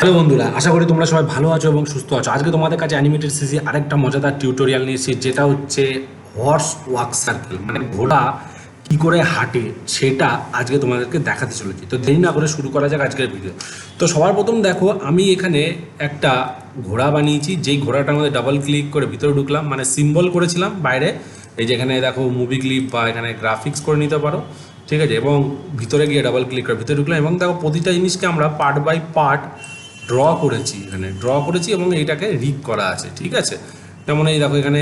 Hello বন্ধুরা, আশা করি তোমরা সবাই ভালো আছো এবং সুস্থ আছো। আজকে তোমাদের কাছে অ্যানিমেটেড সিসি আরেকটা মজাদার টিউটোরিয়াল নিয়ে এসেছি, যেটা হচ্ছে হর্স ওয়াক সার্কেল, মানে ঘোড়া কি করে হাঁটে সেটা আজকে তোমাদেরকে দেখাতে চলেছি। তো দেরি না করে শুরু করা যাক আজকের ভিডিও। তো সবার প্রথম দেখো, আমি এখানে একটা ঘোড়া বানিয়েছি। যেই ঘোড়াটার মধ্যে ডাবল ক্লিক করে ভিতরে ঢুকলাম, মানে সিম্বল করেছিলাম বাইরে। এই যে এখানে দেখো মুভি ক্লিপ বা এখানে গ্রাফিক্স করে নিতে পারো, ঠিক আছে। এবং ভিতরে গিয়ে ডাবল ক্লিক করে ভিতরে ঢুকলাম এবং দেখো প্রতিটা জিনিসকে আমরা পার্ট বাই পার্ট ড্র করেছি, এখানে ড্র করেছি এবং এইটাকে রিগ করা আছে, ঠিক আছে। যেমন এই দেখো এখানে,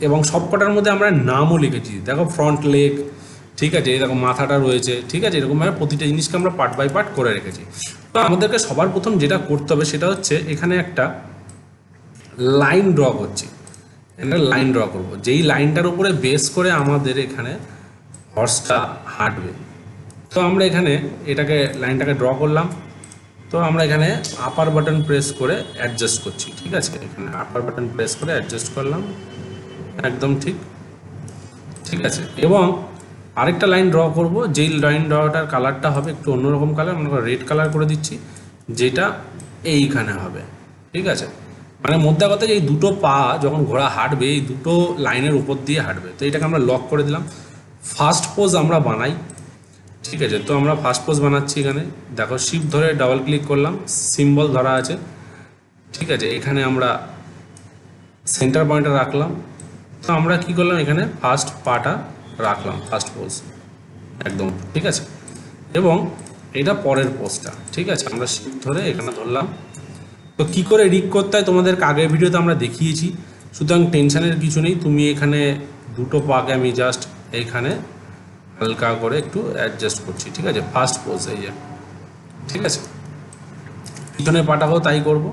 এবং সবকটার মধ্যে আমরা নামও লিখেছি। দেখো ফ্রন্ট লেগ, ঠিক আছে, এই দেখো মাথাটা রয়েছে, ঠিক আছে। এরকমভাবে প্রতিটা জিনিসকে আমরা পার্ট বাই পার্ট করে রেখেছি। তো আমাদেরকে সবার প্রথম যেটা করতে হবে সেটা হচ্ছে এখানে একটা লাইন ড্র করছি। এখানে লাইন ড্র করব, যেই লাইনটার উপরে বেস করে আমাদের এখানে হর্সটা হাঁটবে। তো আমরা এখানে এটাকে লাইনটাকে ড্র করলাম। তো আমরা এখানে আপার বাটন প্রেস করে অ্যাডজাস্ট করছি, ঠিক আছে। এখানে আপার বাটন প্রেস করে অ্যাডজাস্ট করলাম, একদম ঠিক, ঠিক আছে। এবং আরেকটা লাইন ড্র করব, যেই লাইন ড্রটার কালারটা হবে একটু অন্যরকম কালার, মনে করো রেড কালার করে দিচ্ছি, যেটা এইখানে হবে, ঠিক আছে। মানে মোদ্দা কথা যে এই দুটো পা যখন ঘোড়া হাঁটবে, এই দুটো লাইনের উপর দিয়ে হাঁটবে। তো এটাকে আমরা লক করে দিলাম। ফার্স্ট পোজ আমরা বানাই, ঠিক আছে। তো আমরা ফার্স্ট পোজ বানাচ্ছি। এখানে দেখো শিফট ধরে ডাবল ক্লিক করলাম, সিম্বল ধরা আছে, ঠিক আছে। এখানে আমরা সেন্টার পয়েন্টটা রাখলাম। তো আমরা কি করলাম, এখানে ফার্স্ট পাটা রাখলাম, ফার্স্ট পোজ, একদম ঠিক আছে। এবং এটা পরের পোজটা, ঠিক আছে। আমরা শিফট ধরে এখানে ধরলাম। তো কী করে রিগ করতে হয় তোমাদেরকে আগের ভিডিওতে আমরা দেখিয়েছি, সুতরাং টেনশনের কিছু নেই। তুমি এখানে দুটো পাকে আমি জাস্ট এইখানে হালকা করে একটু অ্যাডজাস্ট করছি, ঠিক আছে। ফার্স্ট পোজ এই যে, ঠিক আছে। পিছনের পাটাকেও তাই করব।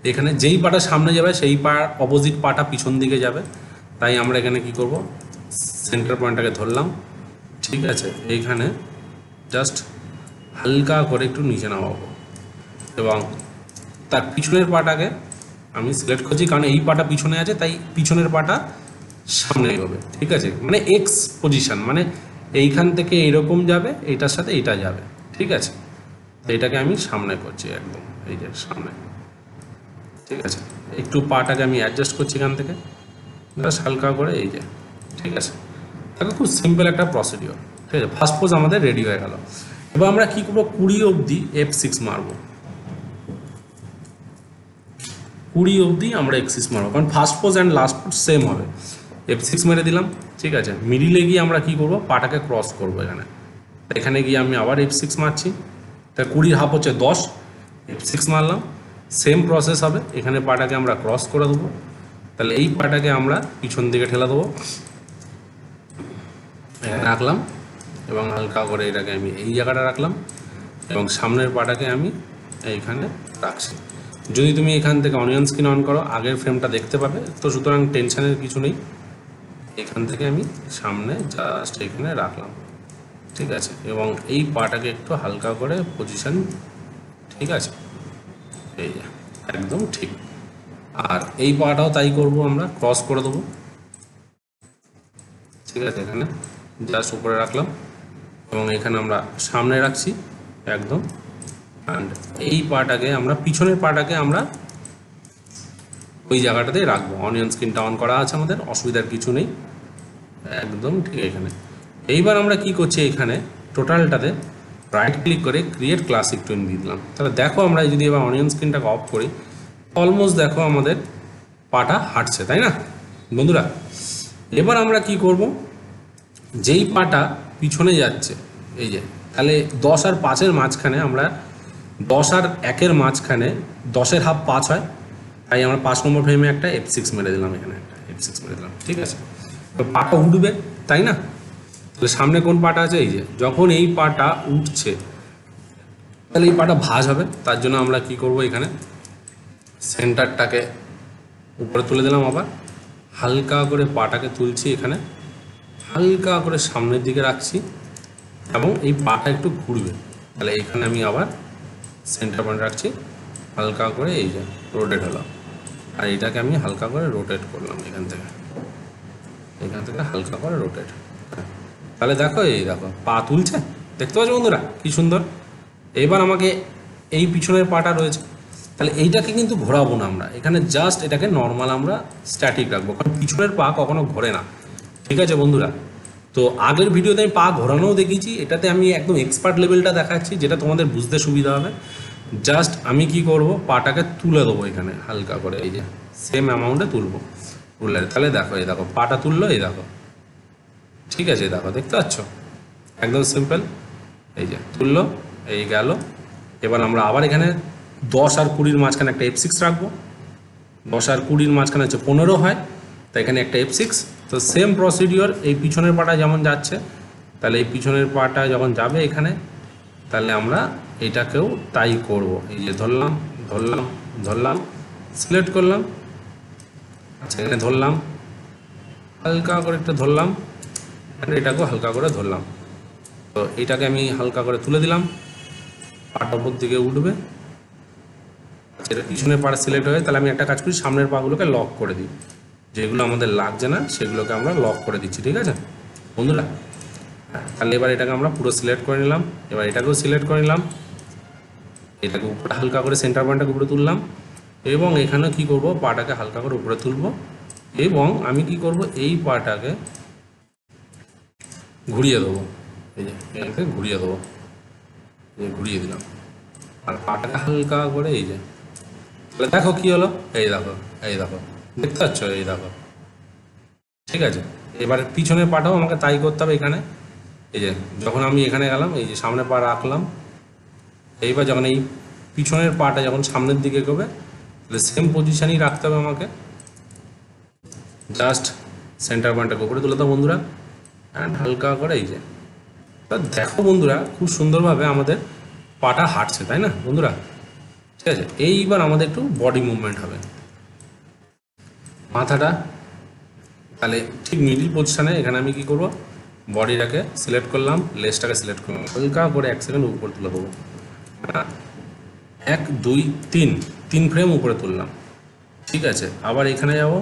এখানে যেই পাটা সামনে যাবে সেই পা অপোজিট পাটা পিছন দিকে যাবে। তাই আমরা এখানে কি করব, সেন্টার পয়েন্টটাকে ধরলাম, ঠিক আছে। এইখানে জাস্ট হালকা করে একটু নিচে নামাবো এবং তার পিছনের পাটাকে আমি সিলেক্ট করছি, কারণ এই পাটা পিছনে আছে, তাই পিছনের পাটা সামনে হবে, ঠিক আছে। মানে এক্স পজিশন, মানে এইখান থেকে এইরকম যাবে, এইটার সাথে এইটা যাবে, ঠিক আছে। এইটাকে আমি সামনে করছি, একদম এই যে সামনে, ঠিক আছে। একটু পাটাকে আমি অ্যাডজাস্ট করছি এখান থেকে জাস্ট হালকা করে, এই যে, ঠিক আছে। দেখো খুব সিম্পল একটা প্রসিডিওর, ঠিক আছে। ফার্স্ট পোজ আমাদের রেডি হয়ে গেল। এবার আমরা কী করবো, 20 অবধি F6 মারবো। 20 অবধি আমরা F6 মারবো, কারণ first pose and last pose same হবে। F6 মেরে দিলাম, ঠিক আছে। মিডিলে গিয়ে আমরা কী করবো, পাটাকে ক্রস করবো এখানে। এখানে গিয়ে আমি আবার F6 মারছি। তা 20 হাফ হচ্ছে 10, F6 মারলাম। সেম প্রসেস হবে, এখানে পাটাকে আমরা ক্রস করে দেবো। তাহলে এই পাটাকে আমরা পিছন দিকে ঠেলা দেবো, এখানে রাখলাম এবং হালকা করে এটাকে আমি এই জায়গাটা রাখলাম এবং সামনের পাটাকে আমি এইখানে রাখছি। যদি তুমি এখান থেকে অনিয়ন স্ক্রিন অন করো, আগের ফ্রেমটা দেখতে পাবে। তো সুতরাং টেনশনের কিছু নেই। এখান থেকে আমি সামনে জাস্ট এখানে রাখলাম, ঠিক আছে। এবং এই পাটাকে একটু হালকা করে পজিশন, ঠিক আছে, এই যে একদম ঠিক। আর এই পাটাও তাই করব, আমরা ক্রস করে দেবো, ঠিক আছে। এখানে জাস্ট উপরে রাখলাম এবং এখানে আমরা সামনে রাখছি একদম। অ্যান্ড এই পাটাকে আমরা, পিছনের পাটাকে আমরা ওই জায়গাটাতেই রাখবো। অনিয়ন স্ক্রিনটা অন করা আছে আমাদের, অসুবিধার কিছু নেই, একদম ঠিক। এখানে এইবার আমরা কি করছি, এখানে টোটালটাতে রাইট ক্লিক করে ক্রিয়েট ক্লাসিক টুইন দিয়ে দিলাম। তাহলে দেখো আমরা যদি এবার অনিয়ন স্ক্রিনটাকে অফ করি, অলমোস্ট দেখো আমাদের পাটা হাঁটছে, তাই না বন্ধুরা। এবার আমরা কি করব, যেই পাটা পিছনে যাচ্ছে, এই যে, তাহলে 10 আর 5-এর মাঝখানে আমরা 10 আর 1-এর মাঝখানে 10-এর হাফ 5 হয়, তাই আমরা 5 নম্বর ফ্রেমে একটা F6 মেরে দিলাম, এখানে একটা F6 মেরে দিলাম, ঠিক আছে। তো পাটা উঠবে, তাই না। তাহলে সামনে কোন পাটা আছে, এই যে, যখন এই পাটা উঠছে তাহলে এই পাটা ভাঁজ হবে। তার জন্য আমরা কি করব, এখানে সেন্টারটাকে উপরে তুলে দিলাম, আবার হালকা করে পাটাকে তুলছি, এখানে হালকা করে সামনের দিকে রাখছি এবং এই পাটা একটু ঘুরবে। তাহলে এখানে আমি আবার সেন্টার পয়েন্ট রাখছি, হালকা করে এই যে রোটেট হলো। আর এটাকে আমি হালকা করে রোটেট করলাম, এখান থেকে হালকা করে রোটেট। তাহলে দেখো, এই দেখো পা তুলছে, দেখতে পাচ্ছ বন্ধুরা কি সুন্দর। এবার আমাকে এই পিছনের পাটা রয়েছে, তাহলে এইটাকে কিন্তু ঘোরাবো না আমরা, এখানে জাস্ট এটাকে নর্মাল আমরা স্ট্যাটিক রাখবো, কারণ পিছনের পা কখনো ঘোরে না। ঠিক আছে বন্ধুরা, তো আগের ভিডিওতে আমি পা ঘোরানোও দেখিয়েছি, এটাতে আমি একদম এক্সপার্ট লেভেলটা দেখাচ্ছি যেটা তোমাদের বুঝতে সুবিধা হবে। জাস্ট আমি কি করব, পাটাকে তুলে দেবো এখানে হালকা করে, এই যে সেম অ্যামাউন্টে তুলবো, তুললে তাহলে দেখো এই দেখো পাটা তুললো, এই দেখো ঠিক আছে, দেখো দেখতে পাচ্ছ একদম সিম্পল, এই যে তুললো, এই গেল। এবার আমরা আবার এখানে 10 আর 20-র মাঝখানে একটা F6 রাখবো, 10 আর 20-র মাঝখানে হচ্ছে 15 হয়, তাই এখানে একটা F6। তো সেম প্রসিডিওর, এই পিছনের পাটা যেমন যাচ্ছে, তাহলে এই পিছনের পাটা যখন যাবে এখানে, তাহলে আমরা এটাকেও তাই করব। এই যে ধরলাম ধরলাম ধরলাম, সিলেক্ট করলাম, আচ্ছা এখানে ধরলাম হালকা করে একটা ধরলাম, আর এটাকেও হালকা করে ধরলাম। তো এটাকে আমি হালকা করে তুলে দিলাম, পাটা উপর দিকে উঠবে। আচ্ছা এটা পিছনের পাটা সিলেক্ট হয়ে, তাহলে আমি একটা কাজ করি, সামনের পাগুলোকে লক করে দিই, যেগুলো আমাদের লাগছে না সেগুলোকে আমরা লক করে দিচ্ছি। ঠিক আছে বন্ধুরা, তাহলে এবার এটাকে আমরা পুরো সিলেক্ট করে নিলাম, এবার এটাকেও সিলেক্ট করে নিলাম, এটাকে উপরে হালকা করে সেন্টার পয়েন্টটাকে উপরে তুললাম, এবং এখানে কি করব, পাটাকে হালকা করে উপরে তুলব, এবং আমি কি করব, এই পাটাকে ঘুরিয়ে দেবো, এই যে এটাকে ঘুরিয়ে দেবো, ঘুরিয়ে দিলাম, আর পাটাকে হালকা করে এই যে, তাহলে দেখো কি হলো, এই দেখো এই দেখো দেখতে পাচ্ছ, এই দেখো ঠিক আছে। এবার পিছনের পাটাও আমাকে তাই করতে হবে এখানে, এই যে যখন আমি এখানে গেলাম, এই যে সামনে পা রাখলাম, এইবার যখন এই পিছনের পাটা যখন সামনের দিকে এগোবে, তাহলে সেম পজিশানই রাখতে হবে আমাকে, জাস্ট সেন্টার পয়েন্টটাকে উপরে তুলে দাও বন্ধুরা, অ্যান্ড হালকা করে এই যে, দেখো বন্ধুরা খুব সুন্দরভাবে আমাদের পাটা হাঁটছে, তাই না বন্ধুরা? ঠিক আছে, এইবার আমাদের একটু বডি মুভমেন্ট হবে, মাথাটা তাহলে ঠিক মিডিল পজিশানে, এখানে আমি কি করব, বডিটাকে সিলেক্ট করলাম, লেজটাকে সিলেক্ট করলাম, হালকা করে 1 সেকেন্ড উপর তুলে দেবো, 1 2 3 3 ফ্রেম উপরে তুললাম। ঠিক আছে, আবার এখানে যাব,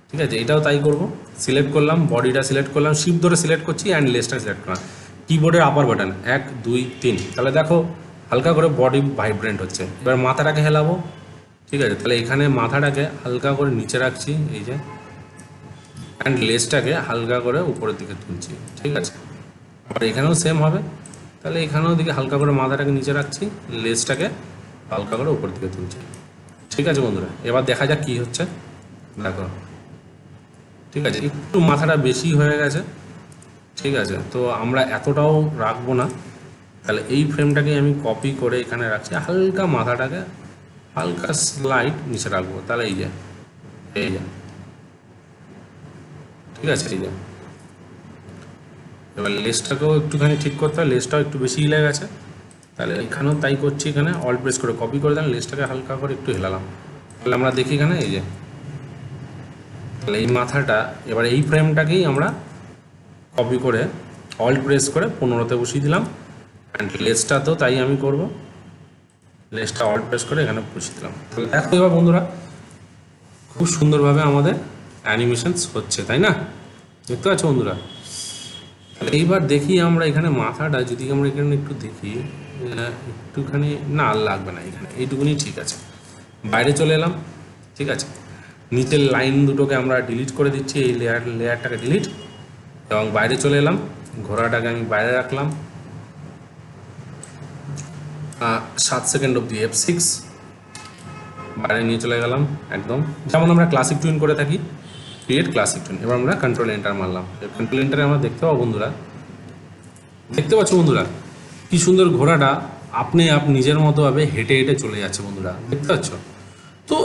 ঠিক আছে এটাও তাই করব, সিলেক্ট করলাম, বডিটা সিলেক্ট করলাম, শিফট ধরে সিলেক্ট করছি, অ্যান্ড লেজটা সিলেক্ট করলাম, কিবোর্ডের আপার বাটন 1 2 3, তাহলে দেখো হালকা করে বডি ভাইব্রেন্ট হচ্ছে। এবার মাথাটাকে হেলাবো, ঠিক আছে, তাহলে এখানে মাথাটাকে হালকা করে নিচে রাখছি, এই যে, অ্যান্ড লেজটাকে হালকা করে উপরের দিকে তুলছি। ঠিক আছে, আবার এখানেও সেম হবে, তাহলে এখানেও দিকে হালকা করে মাথাটাকে নিচে রাখছি, লেজটাকে হালকা করে উপরের দিকে তুলছি। ঠিক আছে বন্ধুরা, এবার দেখা যাক কী হচ্ছে, দেখো ঠিক আছে, একটু মাথাটা বেশি হয়ে গেছে। ঠিক আছে, তো আমরা এতটাও রাখবো না, তাহলে এই ফ্রেমটাকে আমি কপি করে এখানে রাখছি, হালকা মাথাটাকে হালকা স্লাইড নিচে রাখবো, তাহলে এই যে, এই যে ঠিক আছে, এই যে এবার লেজটাকেও একটুখানি ঠিক করতে হবে, লেজটাও একটু বেশি হিলে গেছে, তাহলে এখানেও তাই করছি, এখানে অল প্রেস করে কপি করে দিলাম, লেজটাকে হালকা করে একটু হেলালাম, তাহলে আমরা দেখি এখানে এই যে, তাহলে এই মাথাটা, এবার এই ফ্রেমটাকেই আমরা কপি করে অল প্রেস করে 15-তে বসিয়ে দিলাম, অ্যান্ড লেজটা তো তাই আমি করব, লেজটা অল প্রেস করে এখানে বসিয়ে দিলাম। তাহলে দেখো এবার বন্ধুরা খুব সুন্দরভাবে আমাদের অ্যানিমেশনস হচ্ছে, তাই না? দেখতে পাচ্ছ বন্ধুরা? তাহলে এইবার দেখি আমরা এখানে মাথাটা যদি আমরা এখানে একটু দেখি, একটুখানি না আর লাগবে না, এখানে এইটুকুনি ঠিক আছে। বাইরে চলে এলাম, ঠিক আছে, নিচের লাইন দুটোকে আমরা ডিলিট করে দিচ্ছি, এই লেয়ারটাকে ডিলিট, এবং বাইরে চলে এলাম, ঘোড়াটাকে আমি বাইরে রাখলাম, 7 সেকেন্ড অবধি F6, বাইরে নিয়ে চলে গেলাম একদম, যেমন আমরা ক্লাসিক টুইন করে থাকি, ক্রিয়েট ক্লাসিক টুইন। এবার আমরা কন্ট্রোল এন্টার মারলাম, কন্ট্রোল এন্টারে আমরা দেখতে পাবো বন্ধুরা, দেখতে পাচ্ছ বন্ধুরা কি সুন্দর ঘোড়াটা আপনি নিজের মতোভাবে হেঁটে হেঁটে চলে যাচ্ছে বন্ধুরা, দেখতে পাচ্ছ? তো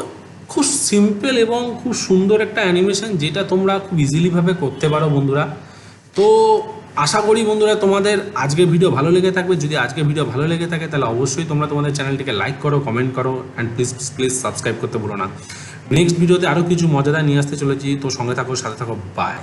খুব সিম্পল এবং খুব সুন্দর একটা অ্যানিমেশন, যেটা তোমরা খুব ইজিলিভাবে করতে পারো বন্ধুরা। তো আশা করি বন্ধুরা তোমাদের আজকের ভিডিও ভালো লেগে থাকবে। যদি আজকের ভিডিও ভালো লেগে থাকে তাহলে অবশ্যই তোমরা তোমাদের চ্যানেলটিকে লাইক করো, কমেন্ট করো, অ্যান্ড প্লিজ সাবস্ক্রাইব করতে ভুলো না। নেক্সট ভিডিওতে আরও কিছু মজাদার নিয়ে আসতে চলেছি, তো সঙ্গে থাকো, সাথে থাকো, বাই।